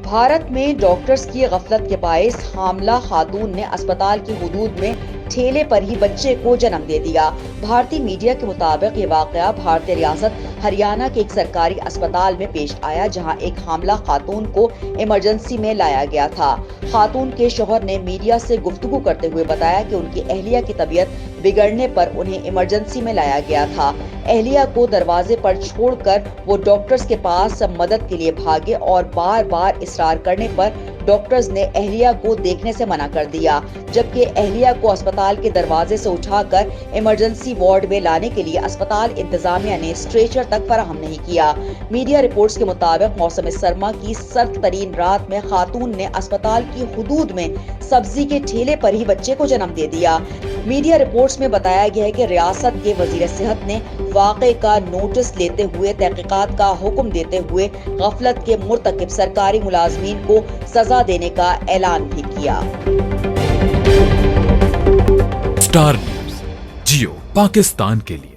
بھارت میں ڈاکٹرز کی غفلت کے باعث حاملہ خاتون نے اسپتال کی حدود میں ٹھیلے پر ہی بچے کو جنم دے دیا۔ بھارتی میڈیا کے مطابق یہ واقعہ بھارتی ریاست ہریانہ کے ایک سرکاری اسپتال میں پیش آیا، جہاں ایک حاملہ خاتون کو ایمرجنسی میں لایا گیا تھا۔ خاتون کے شوہر نے میڈیا سے گفتگو کرتے ہوئے بتایا کہ ان کی اہلیہ کی طبیعت بگڑنے پر انہیں ایمرجنسی میں لایا گیا تھا۔ اہلیہ کو دروازے پر چھوڑ کر وہ ڈاکٹرز کے پاس مدد کے لیے بھاگے اور بار بار اصرار کرنے پر ڈاکٹرز نے اہلیہ کو دیکھنے سے منع کر دیا، جبکہ اہلیہ کو اسپتال کے دروازے سے اٹھا کر ایمرجنسی وارڈ میں لانے کے لیے اسپتال انتظامیہ نے اسٹریچر تک فراہم نہیں کیا۔ میڈیا رپورٹس کے مطابق موسم سرما کی سرد ترین رات میں خاتون نے اسپتال کی حدود میں سبزی کے ٹھیلے پر ہی بچے کو جنم دے دیا۔ میڈیا رپورٹس میں بتایا گیا ہے کہ ریاست کے وزیر صحت نے واقعے کا نوٹس لیتے ہوئے تحقیقات کا حکم دیتے ہوئے غفلت کے مرتکب سرکاری ملازمین کو سزا دینے کا اعلان بھی کیا۔ اسٹار نیوز جیو پاکستان کے لیے